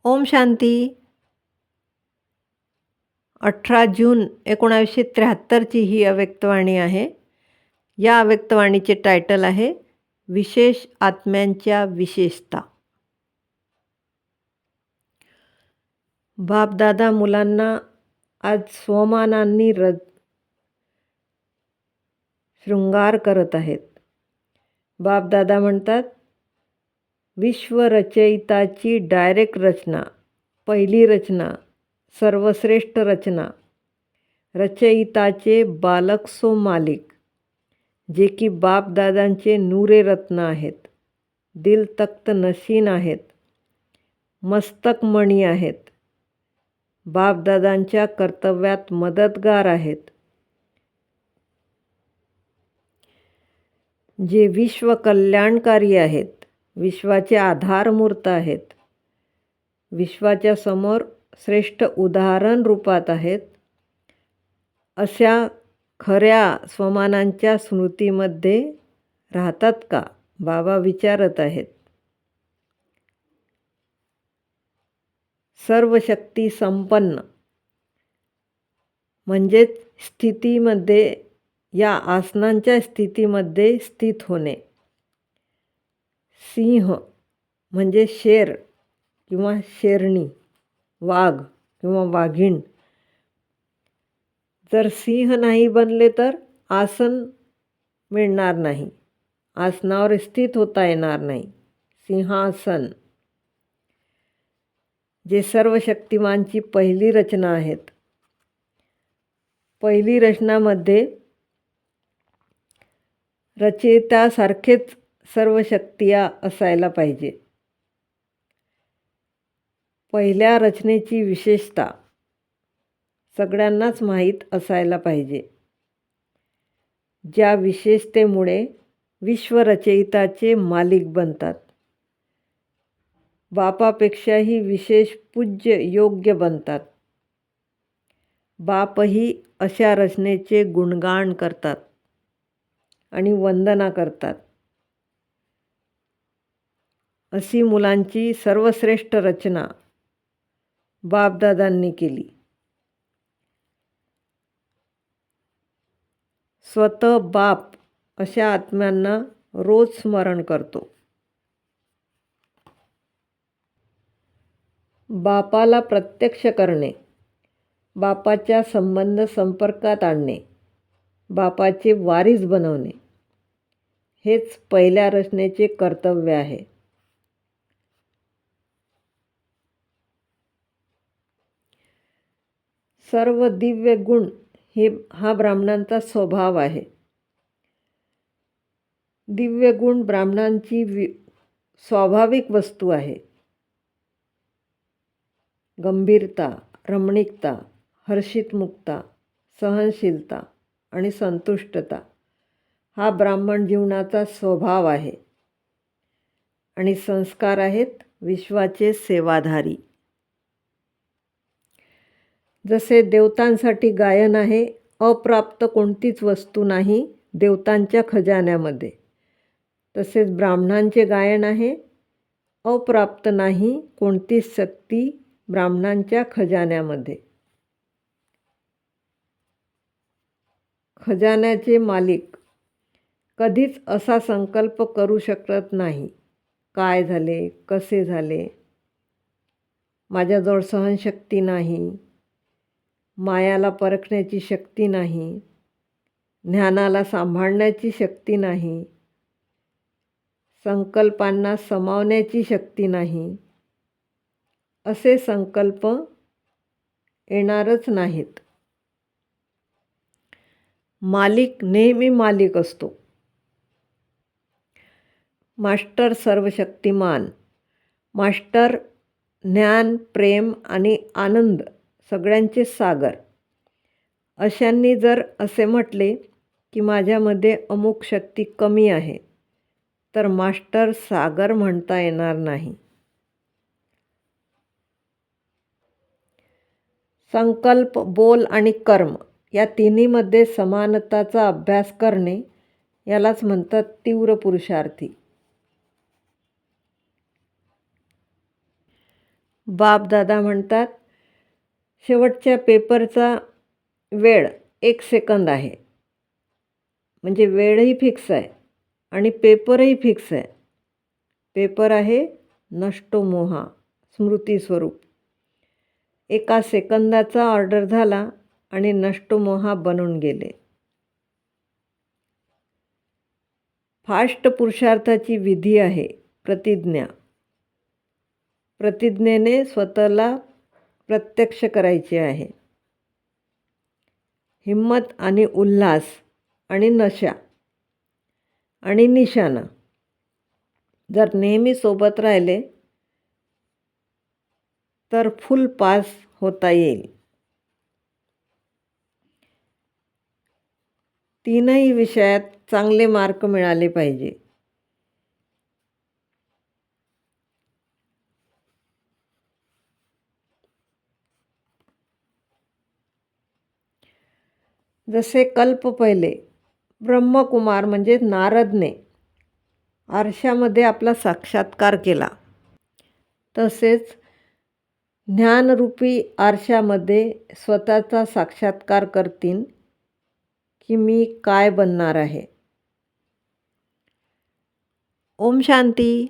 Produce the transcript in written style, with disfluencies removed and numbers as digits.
ओम शांती. 18 जून 1973ची ही अव्यक्तवाणी आहे. या अव्यक्तवाणीचे टायटल आहे विशेष आत्म्यांच्या विशेषता. बापदादा मुलांना आज स्वमानांनी शृंगार करत आहेत. बापदादा म्हणतात, विश्वरचयिताची डायरेक्ट रचना, पहिली रचना, सर्वश्रेष्ठ रचना, रचयिताचे बालक सो मालिक, जे की बापदादांचे नूरे रत्न आहेत, दिल तख्त नशीन आहेत, मस्तकमणी आहेत, बापदादांच्या कर्तव्यात मदतगार आहेत, जे विश्व कल्याणकारी आहेत, विश्वाचे आधारमूर्त आहेत, विश्वाच्या समोर श्रेष्ठ उदाहरण रूपात आहेत, अशा खऱ्या स्वमानांच्या स्मृतीमध्ये राहतात का? बाबा विचारत आहेत. सर्व शक्ती संपन्न म्हणजेच स्थितीमध्ये, या आसनांच्या स्थितीमध्ये स्थित होणे. सिंह म्हणजे शेर किंवा शेरणी, वाघ किंवा वाघीण. जर सिंह नाही बनले तर आसन मिळणार नाही, आसनावर स्थित होता येणार नाही. सिंहासन जे सर्व शक्तिमानची पहिली रचना आहेत. पहिली रचनामध्ये रचयितासारखेच सर्व शक्तिया असायला पाहिजे. पहिल्या रचनेची विशेषता सगळ्यांनाच माहीत असायला पाहिजे, ज्या विशेषतेमुळे विश्वरचयिताचे मालिक बनतात. बापापेक्षाही विशेष पूज्य योग्य बनतात. बापही अशा रचनेचे गुणगान करतात आणि वंदना करतात. अशी मुलांची सर्वश्रेष्ठ रचना बापदादांनी केली. स्वतः बाप अशा आत्म्यांना रोज स्मरण करतो. बापाला प्रत्यक्ष करणे, बापाच्या संबंध संपर्कात आणणे, बापाचे वारीस बनवणे, हेच पहिल्या रचनेचे कर्तव्य आहे. सर्व दिव्य गुण हा ब्राह्मणांचा स्वभाव आहे. दिव्य गुण ब्राह्मणांची स्वाभाविक वस्तू आहे. गंभीरता, रमणीकता, हर्षितमुक्ता, सहनशीलता आणि संतुष्टता हा ब्राह्मण जीवनाचा स्वभाव आहे. आणि संस्कार आहेत विश्वाचे सेवाधारी. जसे देवतांसाठी गायन आहे, अप्राप्त कोणतीच वस्तू नाही देवतांच्या खजान्यामध्ये, तसेच ब्राह्मणांचे गायन आहे, अप्राप्त नाही कोणतीच शक्ती ब्राह्मणांच्या खजान्यामध्ये. खजान्याचे मालिक कधीच असा संकल्प करू शकत नाही, काय झाले, कसे झाले, माझ्याजवळ सहनशक्ती नाही, मायाला परखण्याची शक्ती नाही, ज्ञानाला सांभाळण्याची शक्ती नाही, संकल्पांना समावण्याची शक्ती नाही, असे संकल्प येणारच नाहीत. मालिक नेहमी मालिक असतो. मास्टर सर्वशक्तिमान, मास्टर ज्ञान, प्रेम आणि आनंद सगळ्यांचे सागर. अशांनी जर असे म्हटले की माझ्यामध्ये अमुक शक्ती कमी आहे, तर मास्टर सागर म्हणता येणार नाही. संकल्प, बोल आणि कर्म या तिन्हीमध्ये समानताचा अभ्यास करणे यालाच म्हणतात तीव्र पुरुषार्थी. बाप दादा म्हणतात, शेवटच्या पेपरचा वेळ 1 सेकंद आहे. म्हणजे वेळही फिक्स आहे आणि पेपरही फिक्स आहे. पेपर आहे नष्टो मोहा, स्मृतीस्वरूप. 1 सेकंदाचा ऑर्डर झाला आणि नष्टो मोहा बनून गेले. फास्ट पुरुषार्थाची विधी आहे प्रतिज्ञा. प्रतिज्ञेने स्वतःला प्रत्यक्ष करायचे आहे. हिम्मत आणि उल्हास आणि नशा आणि निशाणा जर नेहमी सोबत राहिले तर फुल पास होता येईल. 3ही विषयात चांगले मार्क मिळाले पाहिजे. जसे कल्प पहिले ब्रह्मकुमार म्हणजे नारदने आरशामध्ये आपला साक्षात्कार केला, तसेच ज्ञानरूपी आरशामध्ये स्वतःचा साक्षात्कार करतील की मी काय बनणार आहे. ओम शांती.